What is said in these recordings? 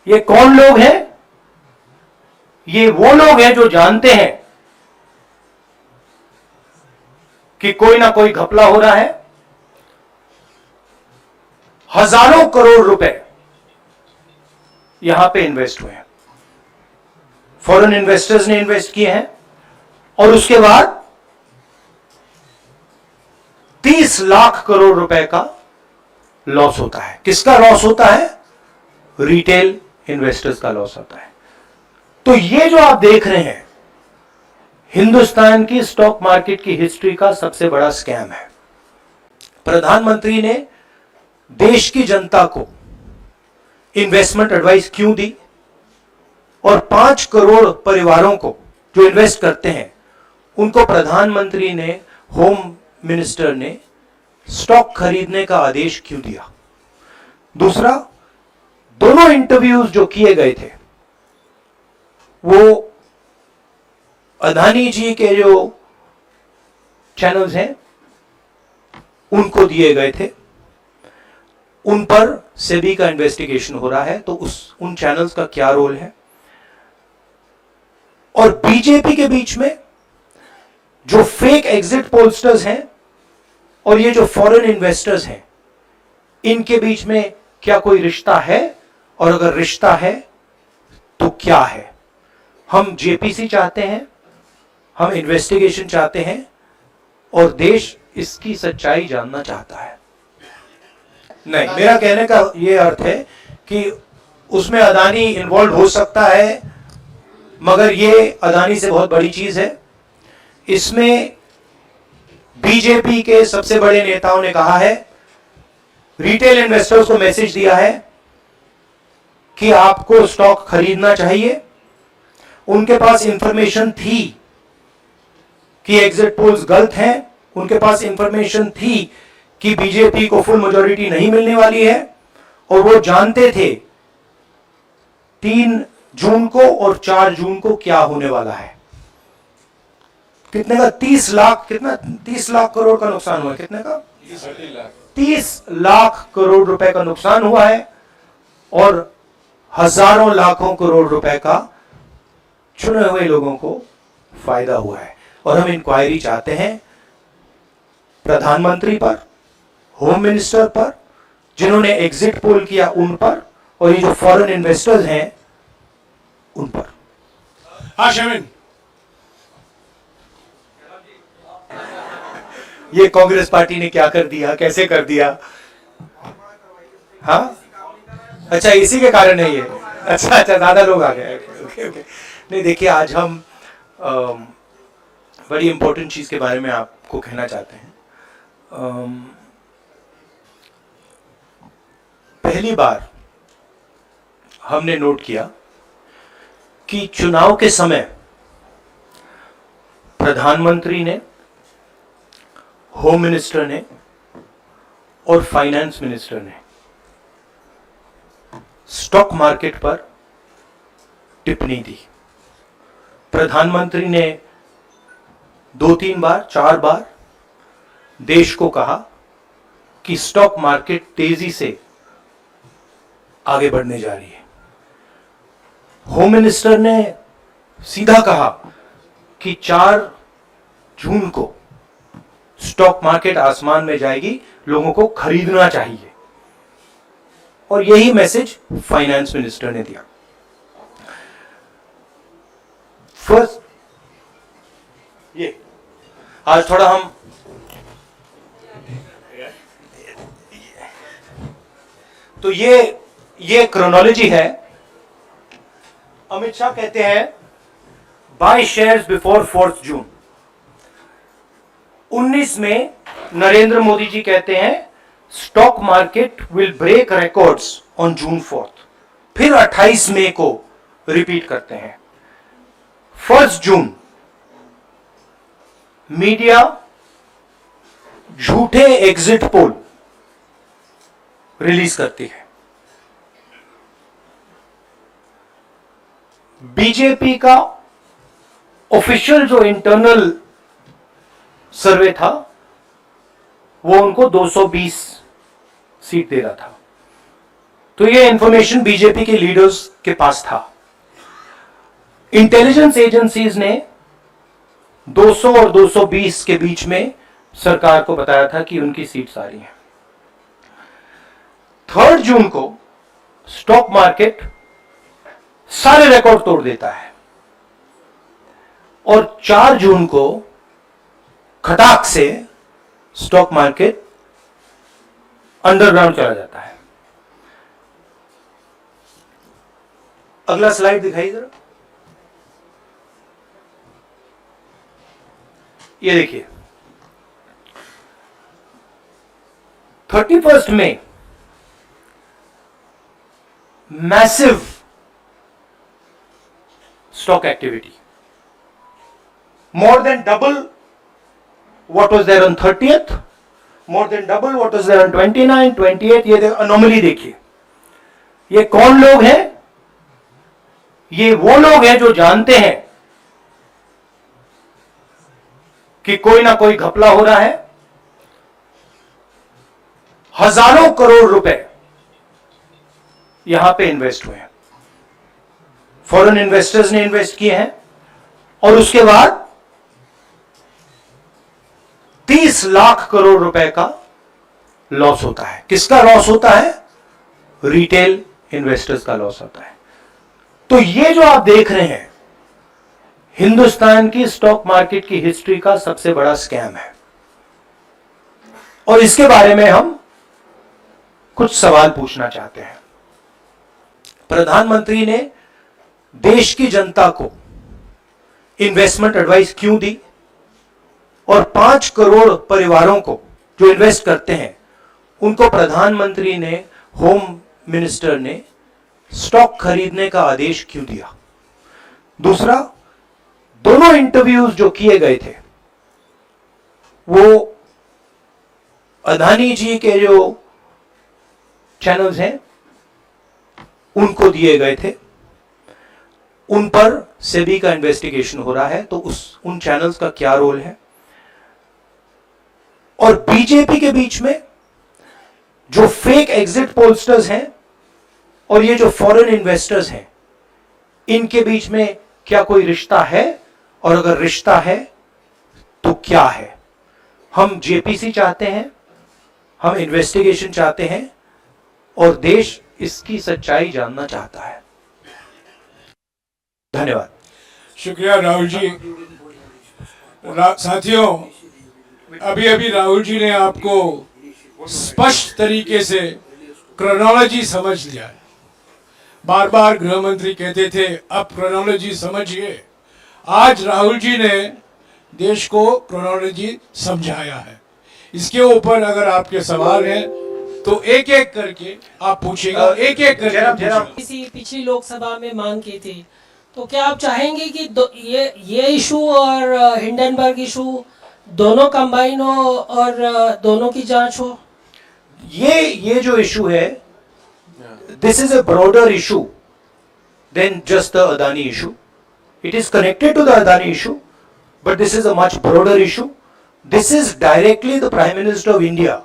ये कौन लोग हैं? ये वो लोग हैं जो जानते हैं कि कोई ना कोई घपला हो रहा है। हजारों करोड़ रुपए यहां पे इन्वेस्ट हुए हैं, फॉरेन इन्वेस्टर्स ने इन्वेस्ट किए हैं, और उसके बाद 30 लाख करोड़ रुपए का लॉस होता है। किसका लॉस होता है? रिटेल इन्वेस्टर्स का लॉस होता है। तो ये जो आप देख रहे हैं, हिंदुस्तान की स्टॉक मार्केट की हिस्ट्री का सबसे बड़ा स्कैम है। प्रधानमंत्री ने देश की जनता को इन्वेस्टमेंट एडवाइस क्यों दी, और 5 करोड़ परिवारों को जो इन्वेस्ट करते हैं उनको प्रधानमंत्री ने, होम मिनिस्टर ने स्टॉक खरीदने का आदेश क्यों दिया? दूसरा, दोनों इंटरव्यूज जो किए गए थे वो अदानी जी के जो चैनल्स हैं उनको दिए गए थे, उन पर सेबी का इन्वेस्टिगेशन हो रहा है, तो उन चैनल्स का क्या रोल है? और बीजेपी के बीच में जो फेक एग्जिट पोलस्टर्स हैं और ये जो फॉरेन इन्वेस्टर्स हैं, इनके बीच में क्या कोई रिश्ता है? और अगर रिश्ता है तो क्या है? हम जेपीसी चाहते हैं, हम इन्वेस्टिगेशन चाहते हैं, और देश इसकी सच्चाई जानना चाहता है। नहीं, मेरा कहने का यह अर्थ है कि उसमें अदानी इन्वॉल्व हो सकता है, मगर यह अदानी से बहुत बड़ी चीज है। इसमें बीजेपी के सबसे बड़े नेताओं ने कहा है, रिटेल इन्वेस्टर्स को मैसेज दिया है कि आपको स्टॉक खरीदना चाहिए। उनके पास इंफॉर्मेशन थी कि एग्जिट पोल्स गलत हैं, उनके पास इंफॉर्मेशन थी कि बीजेपी को फुल मेजॉरिटी नहीं मिलने वाली है, और वो जानते थे 3 जून को और 4 जून को क्या होने वाला है। कितने का? 30 लाख, कितना? 30 लाख करोड़ का नुकसान हुआ है। कितने का? 30 लाख करोड़ रुपए का नुकसान हुआ है, और हजारों लाखों करोड़ रुपए का चुने हुए लोगों को फायदा हुआ है। और हम इंक्वायरी चाहते हैं प्रधानमंत्री पर, होम मिनिस्टर पर, जिन्होंने एग्जिट पोल किया उन पर, और ये जो फॉरेन इन्वेस्टर्स हैं उन पर। हाँ शमीन, ये कांग्रेस पार्टी ने क्या कर दिया, कैसे कर दिया? हाँ, अच्छा, इसी के कारण है ये। अच्छा, ज्यादा लोग आ गए। ओके। नहीं, देखिए, आज हम बड़ी इंपॉर्टेंट चीज के बारे में आपको कहना चाहते हैं। पहली बार हमने नोट किया कि चुनाव के समय प्रधानमंत्री ने, होम मिनिस्टर ने और फाइनेंस मिनिस्टर ने स्टॉक मार्केट पर टिप्पणी दी। प्रधानमंत्री ने 2-3 बार, 4 बार देश को कहा कि स्टॉक मार्केट तेजी से आगे बढ़ने जा रही है। होम मिनिस्टर ने सीधा कहा कि 4 जून को स्टॉक मार्केट आसमान में जाएगी, लोगों को खरीदना चाहिए। और यही मैसेज फाइनेंस मिनिस्टर ने दिया। फर्स्ट, ये आज थोड़ा हम तो ये क्रोनोलॉजी है। अमित शाह कहते हैं बाय शेयर्स बिफोर 4 जून। 19 में नरेंद्र मोदी जी कहते हैं stock market will break records on June 4। फिर 28 मई को रिपीट करते हैं। 1 जून मीडिया झूठे एग्जिट पोल रिलीज करती है। बीजेपी का ऑफिशियल जो इंटरनल सर्वे था वो उनको 220 सीट दे रहा था। तो ये इंफॉर्मेशन बीजेपी के लीडर्स के पास था। इंटेलिजेंस एजेंसीज ने 200 और 220 के बीच में सरकार को बताया था कि उनकी सीट्स आ रही हैं। 3 जून को स्टॉक मार्केट सारे रिकॉर्ड तोड़ देता है और 4 जून को खटाक से स्टॉक मार्केट अंडरग्राउंड चला जाता है। अगला स्लाइड दिखाइए जरा। ये देखिए 31 मई massive stock activity, more than double what was there on 30th, more than double what was there on 29, 28। ये अनोमली देखिए। ये कौन लोग हैं? ये वो लोग हैं जो जानते हैं कि कोई ना कोई घपला हो रहा है। हजारों करोड़ रुपए यहां पे इन्वेस्ट हुए हैं, फॉरेन इन्वेस्टर्स ने इन्वेस्ट किए हैं और उसके बाद 30 लाख करोड़ रुपए का लॉस होता है। किसका लॉस होता है? रिटेल इन्वेस्टर्स का लॉस होता है। तो ये जो आप देख रहे हैं हिंदुस्तान की स्टॉक मार्केट की हिस्ट्री का सबसे बड़ा स्कैम है और इसके बारे में हम कुछ सवाल पूछना चाहते हैं। प्रधानमंत्री ने देश की जनता को इन्वेस्टमेंट एडवाइस क्यों दी और 5 करोड़ परिवारों को जो इन्वेस्ट करते हैं उनको प्रधानमंत्री ने, होम मिनिस्टर ने स्टॉक खरीदने का आदेश क्यों दिया? दूसरा, दोनों इंटरव्यूज जो किए गए थे वो अदानी जी के जो चैनल्स हैं उनको दिए गए थे, उन पर सेबी का इन्वेस्टिगेशन हो रहा है, तो उन चैनल्स का क्या रोल है? और बीजेपी के बीच में जो फेक एग्जिट पोलस्टर्स हैं और ये जो फॉरेन इन्वेस्टर्स हैं, इनके बीच में क्या कोई रिश्ता है? और अगर रिश्ता है तो क्या है? हम जेपीसी चाहते हैं, हम इन्वेस्टिगेशन चाहते हैं और देश इसकी सच्चाई जानना चाहता है। धन्यवाद। शुक्रिया राहुल जी। साथियों, अभी अभी राहुल जी ने आपको स्पष्ट तरीके से क्रोनोलॉजी समझ लिया है। बार बार गृह मंत्री कहते थे अब क्रोनोलॉजी समझिए। आज राहुल जी ने देश को क्रोनोलॉजी समझाया है। इसके ऊपर अगर आपके सवाल हैं तो एक एक करके आप पूछेगा, एक एक करके। इसी पिछली लोकसभा में मांग की थी, तो क्या आप चाहेंगे कि ये इशू और हिंडनबर्ग इशू दोनों कंबाइन हो और दोनों की जांच हो? ये जो इशू है, this is a broader issue than just the Adani issue. It is connected to the Adani issue, but this is a much broader issue. This is directly the prime minister of India,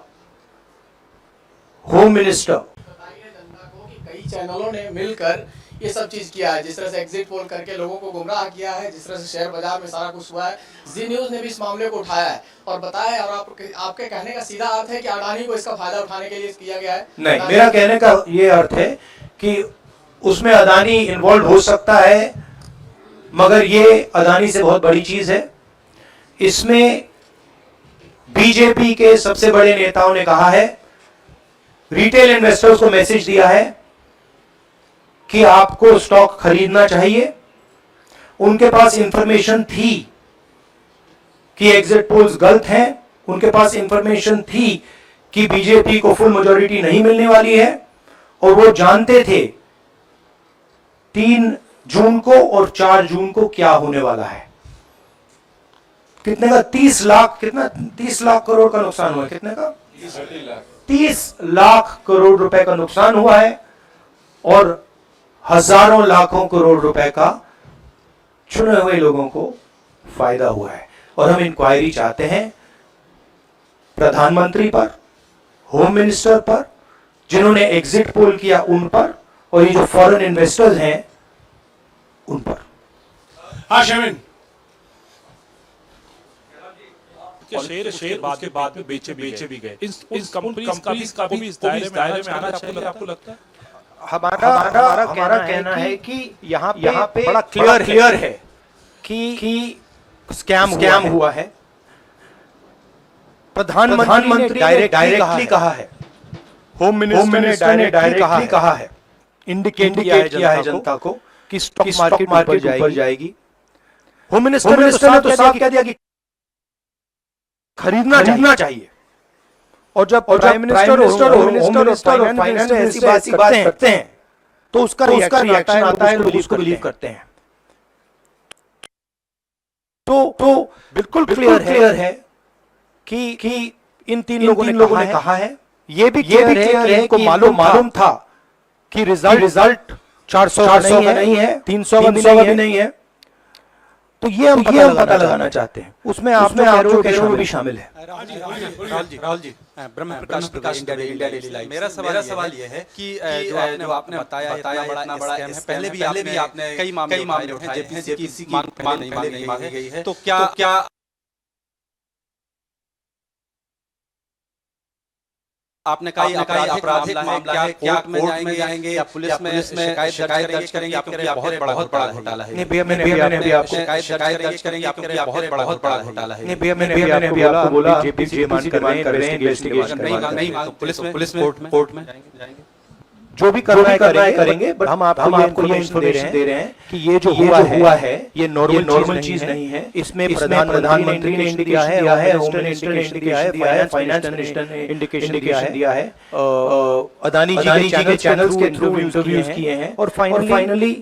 home minister. बताइए जनता को कि कई चैनलों ने मिलकर ये सब चीज किया है, जिस तरह से एग्जिट पोल करके लोगों को गुमराह किया है, जिस तरह से शेयर बाजार में सारा कुछ हुआ है। जी न्यूज ने भी इस मामले को उठाया है और बताया है, और आपके कहने का सीधा अर्थ है कि अडानी को इसका फायदा उठाने के लिए किया गया है? नहीं, मेरा कहने का ये अर्थ है कि उसमें अदानी इन्वॉल्व हो सकता है, मगर ये अदानी से बहुत बड़ी चीज है। इसमें बीजेपी के सबसे बड़े नेताओं ने कहा है, रिटेल इन्वेस्टर्स को मैसेज दिया है कि आपको स्टॉक खरीदना चाहिए। उनके पास इंफॉर्मेशन थी कि एग्जिट पोल्स गलत हैं, उनके पास इंफॉर्मेशन थी कि बीजेपी को फुल मेजॉरिटी नहीं मिलने वाली है और वो जानते थे 3 जून को और 4 जून को क्या होने वाला है। कितने का? 30 लाख, कितना 30 लाख करोड़ का नुकसान हुआ है। कितने का? 30 लाख करोड़ रुपए का नुकसान हुआ है और हजारों लाखों करोड़ रुपए का चुने हुए लोगों को फायदा हुआ है। और हम इंक्वायरी चाहते हैं प्रधानमंत्री पर, होम मिनिस्टर पर, जिन्होंने एग्जिट पोल किया उन पर, और ये जो फॉरेन इन्वेस्टर्स हैं उन पर। हाँ शमीन, के शेयर बाद में बेचे भी गए। इन कंपनीज का भी इस दायरे में आना चाहिए, आपको लगता है? हमारा कहना है कि यहाँ पे बड़ा क्लियर है कि स्कैम हुआ है। प्रधानमंत्री ने डायरेक्टली कहा है, होम मिनिस्टर ने डायरेक्टली कहा है, इंडिकेट किया है जनता को कि स्टॉक मार्केट ऊपर जाएगी। होम मिनिस्टर ने तो साफ कह दिया कि खरीदना चाहिए। और जब प्राइम मिनिस्टर और होम मिनिस्टर और फाइनेंस ऐसी बात करते हैं तो उसका रिएक्शन आता है, लोग उसको बिलीव करते हैं। तो बिल्कुल क्लियर है कि इन तीन लोगों ने कहा है। ये भी क्लियर है कि मालूम था कि रिजल्ट 400 का नहीं है, 300 का भी नहीं है। तो ये हम पता लगाना चाहते हैं। उसमें आप जो कह रहे हो भी शामिल है। राहुल जी, ब्रह्म प्रकाश इंडिया डेली लाइव। मेरा सवाल ये है कि जो आपने बताया इतना बड़ा स्कैम है, पहले भी आपने कई मामले उठाए हैं, जेपीसी की मांग नहीं मांगी गई है। तो क्या आपने कहा आपराधिक मामला है, क्या कोर्ट में जाएंगे या पुलिस में शिकायत दर्ज करेंगे? आपके बहुत बड़ा घोटाला है। नहीं भैया, मैंने आपको शिकायत दर्ज करेंगे, आपके बहुत बड़ा घोटाला है। नहीं भैया, मैंने आपको बोला जेपीसी डिमांड कर रहे हैं, इन्वेस्टिगेशन नहीं, पुलिस में कोर्ट में जाएंगे, जो भी करना है करेंगे। बट हम आपको ये इन्फॉर्मेशन दे रहे हैं कि ये जो हुआ है ये नॉर्मल चीज नहीं है। इसमें प्रधानमंत्री ने इंडिकेशन दिया है, होम मिनिस्टर ने इंडिकेशन दिया है, फाइनेंस मिनिस्टर ने इंडिकेशन दिया है, अदानी जी के चैनल्स के थ्रू इंटरव्यूज किए हैं, और फाइनली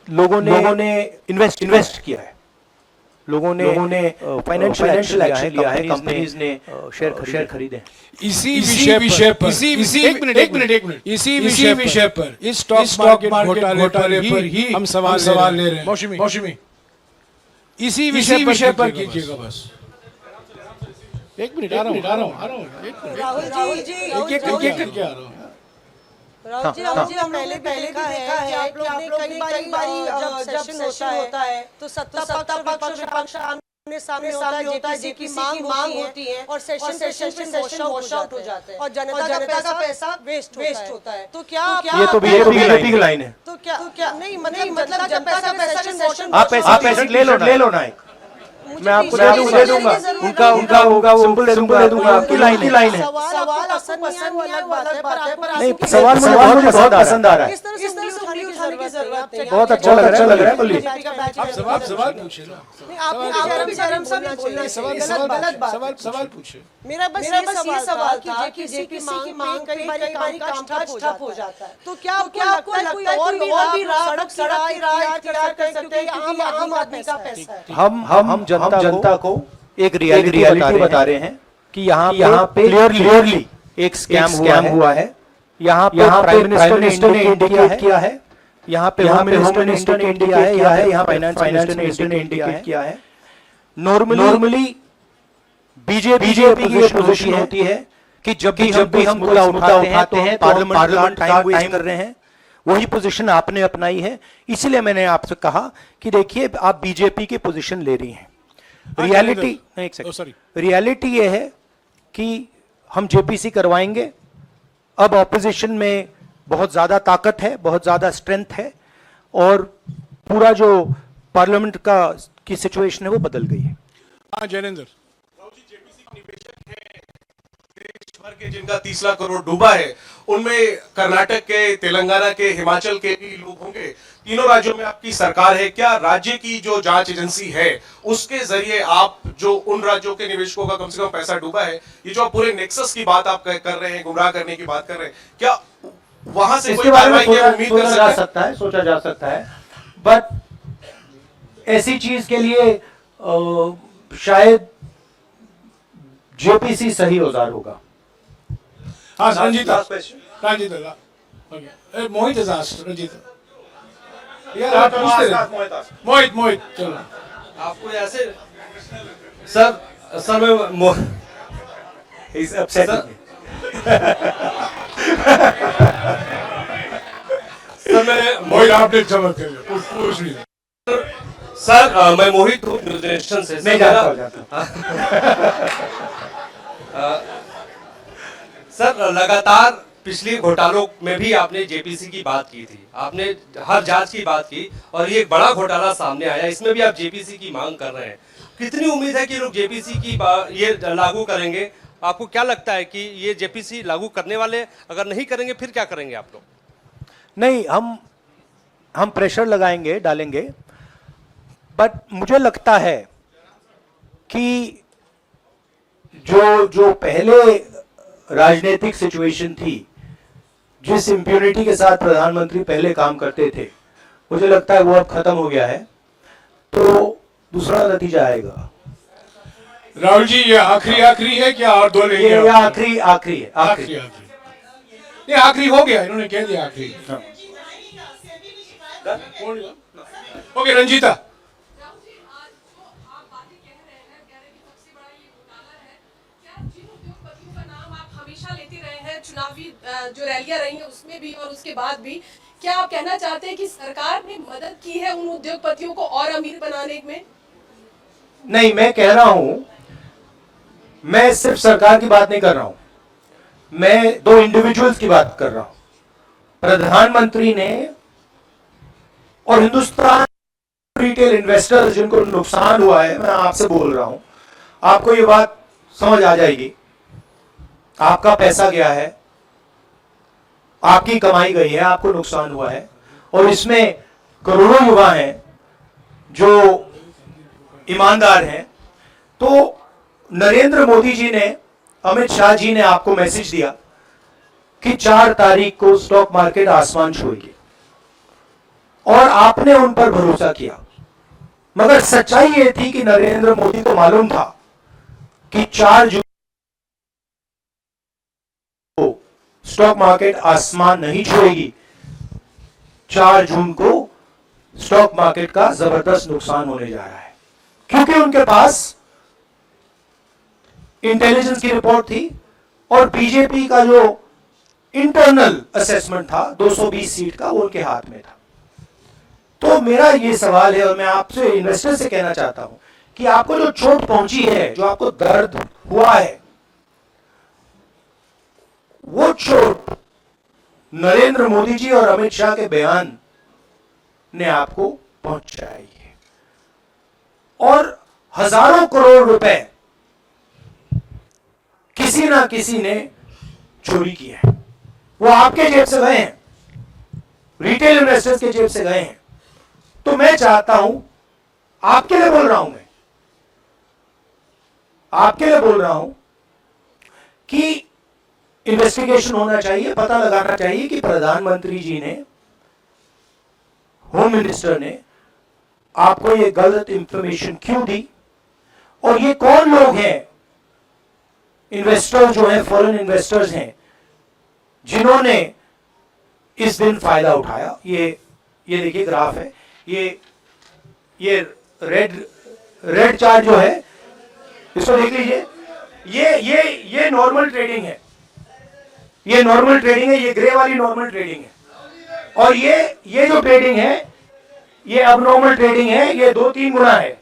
लोगों ने इन्वेस्ट किया है। लोगों ने फाइनेंशियल एक्शन लिया है, कंपनीज ने शेयर खरीदे। इसी विषय पर एक मिनट इसी विषय पर इस स्टॉक मार्केट घोटाले पर ही हम सवाल ले रहे हैं। मौसमी इसी विषय पर कीजिएगा बस। एक मिनट आ रहा हूँ राहुल जी करके आ रहा हूँ। राहुल जी हम पहले देखा है कि आप लोग ने कई बारी जब सेशन होता है तो सत्ता पक्ष विपक्ष आमने सामने होता है, जेपीसी की मांग होती है और सेशन वॉश आउट हो जाते हैं और जनता का पैसा वेस्ट होता है। तो क्या ये तो बीजेपी की लाइन है। तो क्या नहीं मतलब जनता का पैसा सेशन आप पैसे ले लो ना, मैं आपको दे दूंगा, उनका होगा वो सिंपल दे दूंगा। आपकी लाइन है। सवाल पसंद नहीं, सवाल मुझे बहुत पसंद आ रहा है, बहुत अच्छा लग रहा है। बोलिए, सवाल पूछिए ना। सवाल पूछिए। मेरा बस ये सवाल था कि जेपीसी की मांग कई बारी काम ठप हो जाता है। तो क्या आपको लगता है कोई और भी सड़क इख्तियार कर सकते हैं कि आम आदमी का पैसा है? हम जनता को एक रियलिटी बता रहे हैं कि यहाँ पे क्लियरली एक स्कैम हुआ है। यहाँ पे प्राइम मिनिस्टर ने इंडिकेट किया है, यहाँ पे होम मिनिस्टर ने इंडिकेट किया है, यहाँ फाइनेंस मिनिस्टर ने इंडिकेट किया है। नॉर्मली बीजेपी की पोजीशन होती है कि जब भी हम मुद्दा उठाते हैं पार्लियामेंट टाइम कर रहे हैं। वही पोजीशन आपने अपनाई है, इसलिए मैंने आपसे कहा कि देखिए आप बीजेपी की पोजीशन ले रही हैं। रियलिटी ये है कि हम जेपीसी करवाएंगे। अब ऑपोजिशन में बहुत ज्यादा ताकत है, बहुत ज्यादा स्ट्रेंथ है, और पूरा जो पार्लियामेंट की सिचुएशन है वो बदल गई है। हाँ जैनेंद्र, के जिनका 30 लाख करोड़ डूबा है, उनमें कर्नाटक के, तेलंगाना के, हिमाचल के भी लोग होंगे। तीनों राज्यों में आपकी सरकार है। क्या राज्य की जो जांच एजेंसी है उसके जरिए आप जो उन राज्यों के निवेशकों का कम से कम पैसा डूबा है, ये जो पूरे नेक्सस की बात आप कर रहे हैं, गुमराह करने की बात कर रहे हैं, क्या वहां से कोई कार्रवाई की उम्मीद कर सकता है? सोचा जा सकता है, बट ऐसी चीज के लिए शायद जेपीसी सही औजार होगा। हाँ रंजीत, मोहित रंजीत यार, आप मोहित चलो। आपको ऐसे सर मैं सर मैं मोहित आपने चमक कर लिया, पूछ लिया। सर मैं मोहित हूँ न्यूज़नेशन से। मैं जानता हूँ। सर लगातार पिछले घोटालों में भी आपने जेपीसी की बात की थी, आपने हर जांच की बात की और ये एक बड़ा घोटाला सामने आया, इसमें भी आप जेपीसी की मांग कर रहे हैं। कितनी उम्मीद है कि लोग जेपीसी की ये लागू करेंगे? आपको क्या लगता है कि ये जेपीसी लागू करने वाले अगर नहीं करेंगे फिर क्या करेंगे आप लोग? नहीं, हम प्रेशर लगाएंगे, डालेंगे, बट मुझे लगता है कि जो पहले राजनीतिक सिचुएशन थी, जिस इम्प्यूनिटी के साथ प्रधानमंत्री पहले काम करते थे, मुझे लगता है वो अब खत्म हो गया है, तो दूसरा नतीजा आएगा। राहुल जी ये आखिरी है क्या और दो लेंगे? ये आखिरी है। ये आखिरी हो गया, इन्होंने कह दिया आखिरी। ओके रंजीता। चुनावी जो रैलियां रही हैं उसमें भी और उसके बाद भी, क्या आप कहना चाहते हैं कि सरकार ने मदद की है उन उद्योगपतियों को और अमीर बनाने में? नहीं, मैं कह रहा हूं, मैं सिर्फ सरकार की बात नहीं कर रहा हूं, मैं दो इंडिविजुअल्स की बात कर रहा हूं। प्रधानमंत्री ने और हिंदुस्तान रिटेल इन्वेस्टर्स जिनको नुकसान हुआ है, मैं आपसे बोल रहा हूं, आपको ये बात समझ आ जाएगी। आपका पैसा गया है, आपकी कमाई गई है, आपको नुकसान हुआ है, और इसमें करोड़ों युवा हैं जो ईमानदार हैं। तो नरेंद्र मोदी जी ने, अमित शाह जी ने आपको मैसेज दिया कि 4 तारीख को स्टॉक मार्केट आसमान छूएगी, और आपने उन पर भरोसा किया। मगर सच्चाई यह थी कि नरेंद्र मोदी को मालूम था कि 4 जून को स्टॉक मार्केट आसमान नहीं छुएगी। 4 जून को स्टॉक मार्केट का जबरदस्त नुकसान होने जा रहा है, क्योंकि उनके पास इंटेलिजेंस की रिपोर्ट थी और बीजेपी का जो इंटरनल असेसमेंट था 220 सीट का, वो उनके हाथ में था। तो मेरा ये सवाल है, और मैं आपसे इन्वेस्टर से कहना चाहता हूं कि आपको जो चोट पहुंची है, जो आपको दर्द हुआ है, वो चोट नरेंद्र मोदी जी और अमित शाह के बयान ने आपको पहुंचाई है। और हजारों करोड़ रुपए किसी ना किसी ने चोरी किया है, वो आपके जेब से गए हैं, रिटेल इन्वेस्टर्स के जेब से गए हैं। तो मैं चाहता हूं, आपके लिए बोल रहा हूं, मैं आपके लिए बोल रहा हूं कि इन्वेस्टिगेशन होना चाहिए, पता लगाना चाहिए कि प्रधानमंत्री जी ने, होम मिनिस्टर ने आपको ये गलत इंफॉर्मेशन क्यों दी, और ये कौन लोग हैं, इन्वेस्टर जो हैं, फॉरेन इन्वेस्टर्स हैं, जिन्होंने इस दिन फायदा उठाया। ये देखिए ग्राफ है, ये रेड चार्ट जो है, इसको देख लीजिए। ये नॉर्मल ट्रेडिंग है, ये नॉर्मल ट्रेडिंग है, ये ग्रे वाली नॉर्मल ट्रेडिंग है, और ये जो ट्रेडिंग है ये अबनॉर्मल ट्रेडिंग है, ये 2-3 गुना है,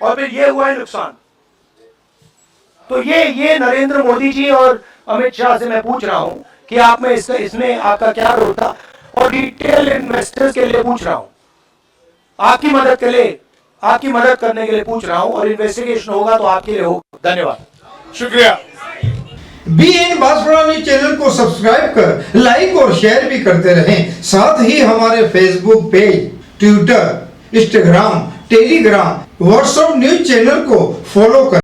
और फिर ये हुआ है नुकसान। तो ये नरेंद्र मोदी जी और अमित शाह से मैं पूछ रहा हूं कि आप में इसमें आपका क्या रोल था, और रिटेल इन्वेस्टर्स के लिए पूछ रहा हूं, आपकी मदद के लिए, आपकी मदद करने के लिए पूछ रहा हूं, और इन्वेस्टिगेशन होगा तो आपके लिए होगा। धन्यवाद, शुक्रिया। BN बांसवाड़ा न्यूज चैनल को सब्सक्राइब कर लाइक और शेयर भी करते रहें। साथ ही हमारे Facebook page, Twitter, Instagram, Telegram, WhatsApp news channel को फॉलो करें।